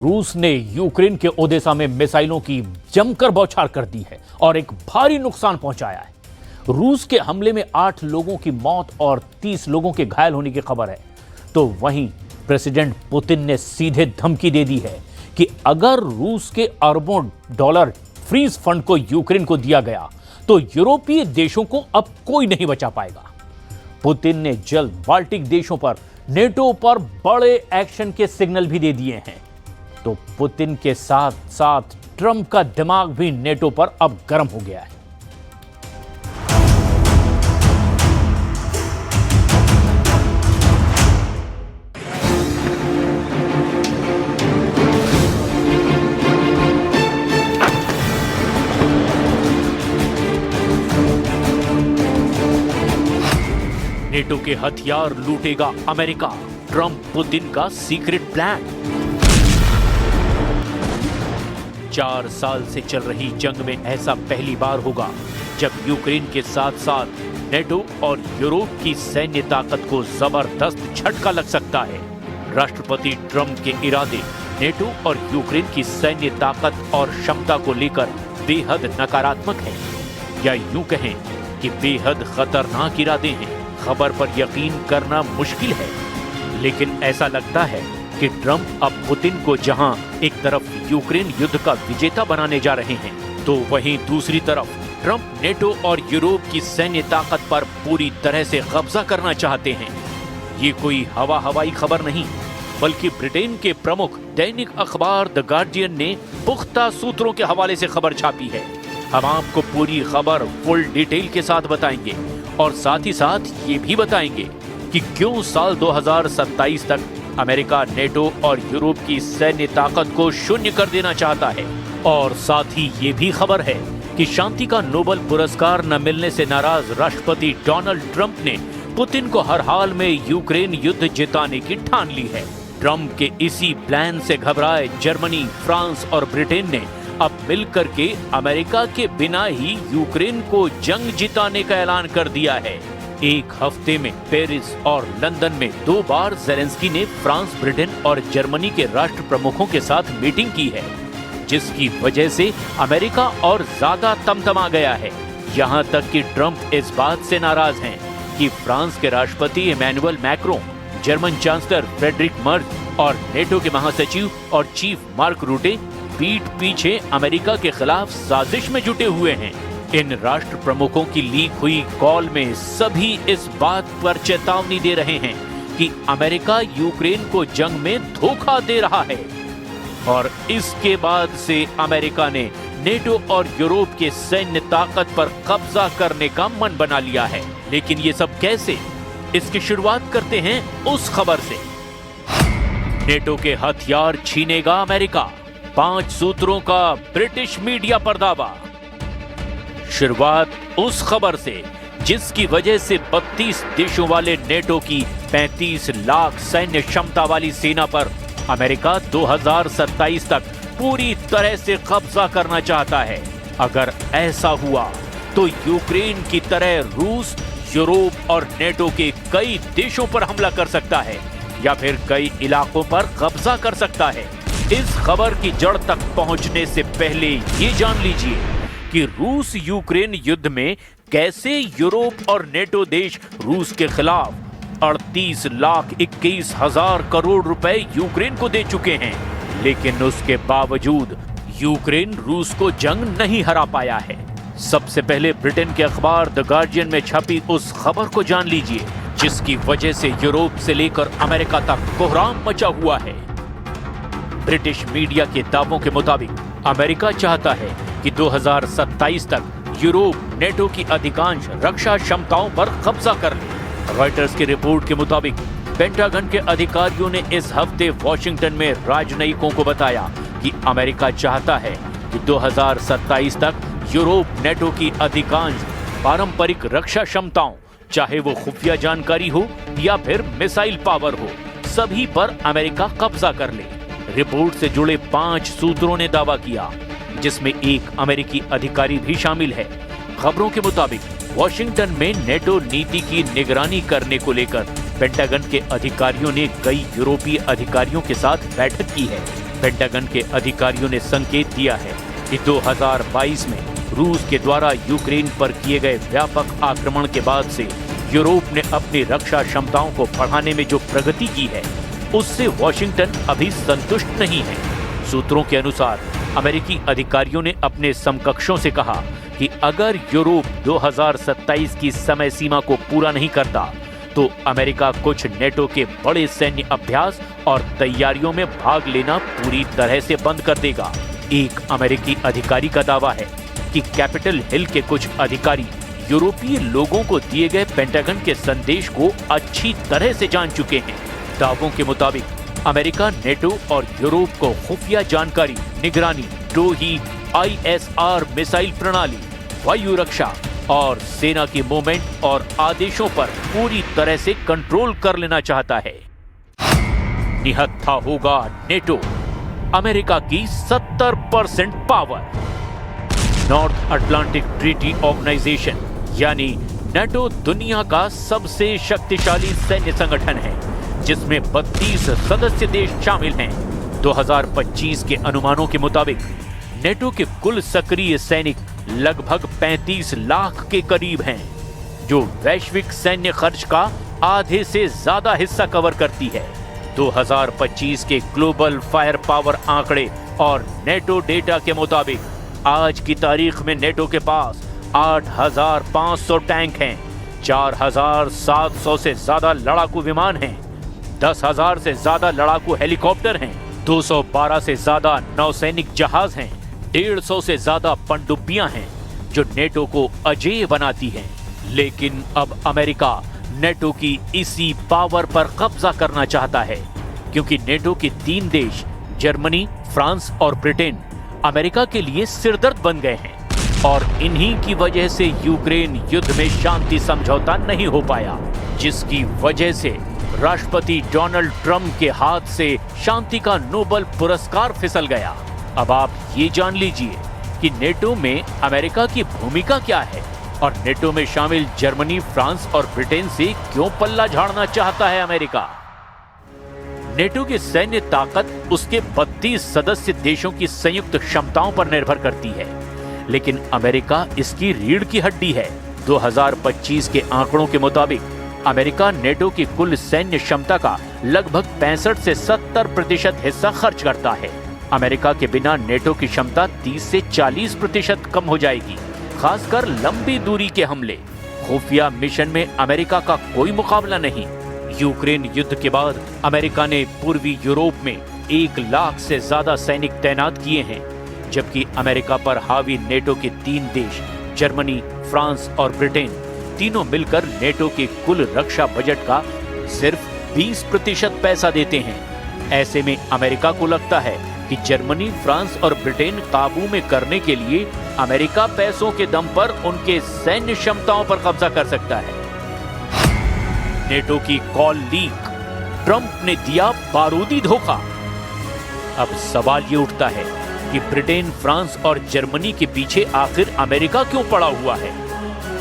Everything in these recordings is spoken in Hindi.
रूस ने यूक्रेन के ओदेसा में मिसाइलों की जमकर बौछार कर दी है और एक भारी नुकसान पहुंचाया है। रूस के हमले में 8 लोगों की मौत और 30 लोगों के घायल होने की खबर है। तो वहीं प्रेसिडेंट पुतिन ने सीधे धमकी दे दी है कि अगर रूस के अरबों डॉलर फ्रीज फंड को यूक्रेन को दिया गया तो यूरोपीय देशों को अब कोई नहीं बचा पाएगा। पुतिन ने जल्द बाल्टिक देशों पर, नेटो पर बड़े एक्शन के सिग्नल भी दे दिए हैं। तो पुतिन के साथ साथ ट्रंप का दिमाग भी नेटो पर अब गर्म हो गया है। नेटो के हथियार लूटेगा अमेरिका, ट्रंप पुतिन का सीक्रेट प्लान। 4 साल से चल रही जंग में ऐसा पहली बार होगा जब यूक्रेन के साथ साथ नेटो और यूरोप की सैन्य ताकत को जबरदस्त झटका लग सकता है। राष्ट्रपति ट्रंप के इरादे नेटो और यूक्रेन की सैन्य ताकत और क्षमता को लेकर बेहद नकारात्मक है, या यूं कहें कि बेहद खतरनाक इरादे हैं। खबर पर यकीन करना मुश्किल है, लेकिन ऐसा लगता है कि ट्रंप अब पुतिन को जहां एक तरफ यूक्रेन युद्ध का विजेता बनाने जा रहे हैं, तो वहीं दूसरी तरफ ट्रंप नेटो और यूरोप की सैन्य ताकत पर पूरी तरह से कब्जा करना चाहते हैं। ये कोई हवाई खबर नहीं, बल्कि ब्रिटेन के प्रमुख दैनिक अखबार द गार्डियन ने पुख्ता सूत्रों के हवाले से खबर छापी है। हम आपको पूरी खबर फुल डिटेल के साथ बताएंगे और साथ ही साथ ये भी बताएंगे कि क्यों साल 2027 तक अमेरिका नेटो और यूरोप की सैन्य ताकत को शून्य कर देना चाहता है। और साथ ही ये भी खबर है कि शांति का नोबेल पुरस्कार न मिलने से नाराज राष्ट्रपति डोनाल्ड ट्रंप ने पुतिन को हर हाल में यूक्रेन युद्ध जिताने की ठान ली है। ट्रंप के इसी प्लान से घबराए जर्मनी, फ्रांस और ब्रिटेन ने अब मिलकर के अमेरिका के बिना ही यूक्रेन को जंग जिताने का ऐलान कर दिया है। एक हफ्ते में पेरिस और लंदन में 2 बार ज़ेलेंस्की ने फ्रांस, ब्रिटेन और जर्मनी के राष्ट्र प्रमुखों के साथ मीटिंग की है, जिसकी वजह से अमेरिका और ज्यादा तमतमा गया है। यहाँ तक कि ट्रंप इस बात से नाराज हैं कि फ्रांस के राष्ट्रपति Emmanuel Macron, German chancellor Friedrich Merz और नेटो के महासचिव और चीफ मार्क रूटे पीठ पीछे अमेरिका के खिलाफ साजिश में जुटे हुए हैं। इन राष्ट्र प्रमुखों की लीक हुई कॉल में सभी इस बात पर चेतावनी दे रहे हैं कि अमेरिका यूक्रेन को जंग में धोखा दे रहा है। और इसके बाद से अमेरिका ने नेटो और यूरोप के सैन्य ताकत पर कब्जा करने का मन बना लिया है। लेकिन ये सब कैसे? इसकी शुरुआत करते हैं उस खबर से। नेटो के हथियार छीनेगा अमेरिका, 5 सूत्रों का ब्रिटिश मीडिया पर दावा। शुरुआत उस खबर से जिसकी वजह से 32 देशों वाले नेटो की 35 लाख सैन्य क्षमता वाली सेना पर अमेरिका 2027 तक पूरी तरह से कब्जा करना चाहता है। अगर ऐसा हुआ तो यूक्रेन की तरह रूस, यूरोप और नेटो के कई देशों पर हमला कर सकता है या फिर कई इलाकों पर कब्जा कर सकता है। इस खबर की जड़ तक पहुंचने से पहले ये जान लीजिए कि रूस यूक्रेन युद्ध में कैसे यूरोप और नेटो देश रूस के खिलाफ 38,21,000 करोड़ रुपए यूक्रेन को दे चुके हैं, लेकिन उसके बावजूद यूक्रेन रूस को जंग नहीं हरा पाया है। सबसे पहले ब्रिटेन के अखबार द गार्डियन में छपी उस खबर को जान लीजिए जिसकी वजह से यूरोप से लेकर अमेरिका तक कोहराम मचा हुआ है। ब्रिटिश मीडिया के दावों के मुताबिक अमेरिका चाहता है कि 2027 तक यूरोप नेटो की अधिकांश रक्षा क्षमताओं पर कब्जा कर ले। रॉयटर्स की रिपोर्ट के मुताबिक पेंटागन के अधिकारियों ने इस हफ्ते वॉशिंगटन में राजनयिकों को बताया कि अमेरिका चाहता है कि 2027 तक यूरोप नेटो की अधिकांश पारंपरिक रक्षा क्षमताओं, चाहे वो खुफिया जानकारी हो या फिर मिसाइल पावर हो, सभी पर अमेरिका कब्जा कर ले। रिपोर्ट से जुड़े 5 सूत्रों ने दावा किया, जिसमें एक अमेरिकी अधिकारी भी शामिल है। खबरों के मुताबिक वॉशिंगटन में नेटो नीति की निगरानी करने को लेकर पेंटागन के अधिकारियों ने कई यूरोपीय अधिकारियों के साथ बैठक की है। पेंटागन के अधिकारियों ने संकेत दिया है कि 2022 में रूस के द्वारा यूक्रेन पर किए गए व्यापक आक्रमण के बाद से यूरोप ने अपनी रक्षा क्षमताओं को बढ़ाने में जो प्रगति की है, उससे वॉशिंगटन अभी संतुष्ट नहीं है। सूत्रों के अनुसार अमेरिकी अधिकारियों ने अपने समकक्षों से कहा कि अगर यूरोप 2027 की समय सीमा को पूरा नहीं करता तो अमेरिका कुछ नेटो के बड़े सैन्य अभ्यास और तैयारियों में भाग लेना पूरी तरह से बंद कर देगा। एक अमेरिकी अधिकारी का दावा है कि कैपिटल हिल के कुछ अधिकारी यूरोपीय लोगों को दिए गए पेंटागन के संदेश को अच्छी तरह से जान चुके हैं। दावों के मुताबिक अमेरिका नेटो और यूरोप को खुफिया जानकारी, निगरानी, द्रोही ISR मिसाइल प्रणाली, वायु रक्षा और सेना की मूवमेंट और आदेशों पर पूरी तरह से कंट्रोल कर लेना चाहता है। निहत्था होगा नेटो, अमेरिका की 70% power. North Atlantic Treaty Organization यानी नेटो दुनिया का सबसे शक्तिशाली सैन्य संगठन है, जिसमें 32 सदस्य देश शामिल हैं। 2025 के अनुमानों के मुताबिक नेटो के कुल सक्रिय सैनिक लगभग 35 लाख के करीब हैं, जो वैश्विक सैन्य खर्च का आधे से ज्यादा हिस्सा कवर करती है। 2025 के ग्लोबल फायर पावर आंकड़े और नेटो डेटा के मुताबिक आज की तारीख में नेटो के पास 8,500 टैंक हैं, 4,700 से ज्यादा लड़ाकू विमान हैं, 10,000 से ज्यादा लड़ाकू हेलीकॉप्टर हैं, 212 से ज्यादा नौसैनिक जहाज हैं, 150 से ज्यादा पनडुब्बियां हैं, जो नेटो को अजेय बनाती हैं। लेकिन अब अमेरिका नेटो की इसी पावर पर कब्जा करना चाहता है, क्योंकि नेटो के 3 देश जर्मनी, फ्रांस और ब्रिटेन अमेरिका के लिए सिरदर्द बन गए हैं और इन्हीं की वजह से यूक्रेन युद्ध में शांति समझौता नहीं हो पाया, जिसकी वजह से राष्ट्रपति डोनाल्ड ट्रंप के हाथ से शांति का नोबेल पुरस्कार फिसल गया। अब आप ये जान लीजिए कि नेटो में अमेरिका की भूमिका क्या है और नेटो में शामिल जर्मनी, फ्रांस और ब्रिटेन से क्यों पल्ला झाड़ना चाहता है अमेरिका। नेटो की सैन्य ताकत उसके 32 सदस्य देशों की संयुक्त क्षमताओं पर निर्भर करती है, लेकिन अमेरिका इसकी रीढ़ की हड्डी है। 2025 के आंकड़ों के मुताबिक अमेरिका नेटो की कुल सैन्य क्षमता का लगभग 65 से 70% हिस्सा खर्च करता है। अमेरिका के बिना नेटो की क्षमता 30 से 40% कम हो जाएगी, खासकर लंबी दूरी के हमले। खुफिया मिशन में अमेरिका का कोई मुकाबला नहीं। यूक्रेन युद्ध के बाद अमेरिका ने पूर्वी यूरोप में 1 लाख से ज्यादा सैनिक तैनात किए हैं, जबकि अमेरिका पर हावी नेटो के 3 देश जर्मनी, फ्रांस और ब्रिटेन तीनों मिलकर नेटो के कुल रक्षा बजट का सिर्फ 20% पैसा देते हैं। ऐसे में अमेरिका को लगता है कि जर्मनी, फ्रांस और ब्रिटेन काबू में करने के लिए अमेरिका पैसों के दम पर उनके सैन्य क्षमताओं पर कब्जा कर सकता है। नेटो की कॉल लीक, ट्रंप ने दिया बारूदी धोखा। अब सवाल ये उठता है कि ब्रिटेन, फ्रांस और जर्मनी के पीछे आखिर अमेरिका क्यों पड़ा हुआ है।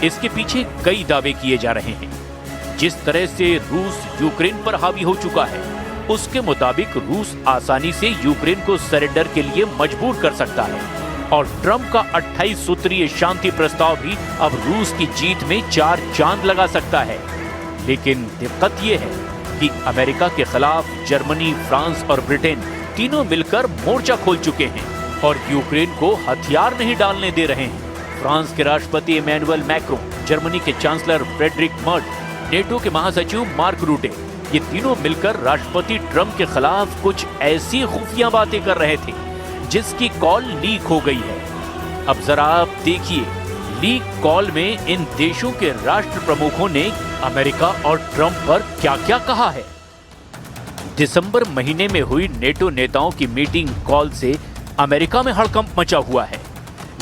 इसके पीछे कई दावे किए जा रहे हैं। जिस तरह से रूस यूक्रेन पर हावी हो चुका है, उसके मुताबिक रूस आसानी से यूक्रेन को सरेंडर के लिए मजबूर कर सकता है और ट्रंप का 28 सूत्रीय शांति प्रस्ताव भी अब रूस की जीत में 4 चांद लगा सकता है। लेकिन दिक्कत यह है कि अमेरिका के खिलाफ जर्मनी, फ्रांस और ब्रिटेन तीनों मिलकर मोर्चा खोल चुके हैं और यूक्रेन को हथियार नहीं डालने दे रहे हैं। फ्रांस के राष्ट्रपति इमैनुअल मैक्रों, जर्मनी के चांसलर फ्रेडरिक मर्ज, नेटो के महासचिव मार्क रूटे, ये तीनों मिलकर राष्ट्रपति ट्रंप के खिलाफ कुछ ऐसी खुफिया बातें कर रहे थे जिसकी कॉल लीक हो गई है। अब जरा आप देखिए, लीक कॉल में इन देशों के राष्ट्र प्रमुखों ने अमेरिका और ट्रंप पर क्या-क्या कहा है। दिसंबर महीने में हुई नेटो नेताओं की मीटिंग कॉल से अमेरिका में हड़कंप मचा हुआ है,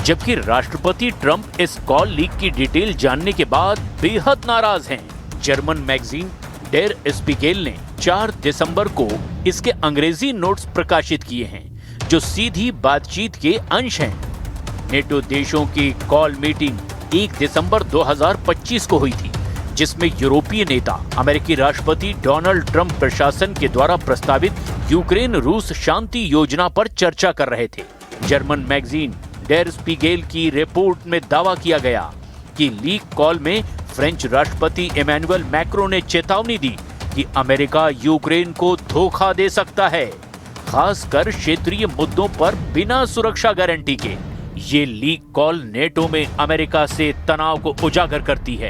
जबकि राष्ट्रपति ट्रंप इस कॉल लीक की डिटेल जानने के बाद बेहद नाराज हैं। जर्मन मैगजीन डेर स्पीगेल ने 4 दिसंबर को इसके अंग्रेजी नोट्स प्रकाशित किए हैं, जो सीधी बातचीत के अंश हैं। नेटो देशों की कॉल मीटिंग 1 दिसंबर 2025 को हुई थी, जिसमें यूरोपीय नेता अमेरिकी राष्ट्रपति डोनाल्ड ट्रंप प्रशासन के द्वारा प्रस्तावित यूक्रेन रूस शांति योजना पर चर्चा कर रहे थे। जर्मन मैगजीन डेर स्पीगेल की रिपोर्ट में दावा किया गया कि लीक कॉल में फ्रेंच राष्ट्रपति इमैनुअल मैक्रों ने चेतावनी दी कि अमेरिका यूक्रेन को धोखा दे सकता है, खासकर क्षेत्रीय मुद्दों पर बिना सुरक्षा गारंटी के। ये लीक कॉल नेटो में अमेरिका से तनाव को उजागर करती है।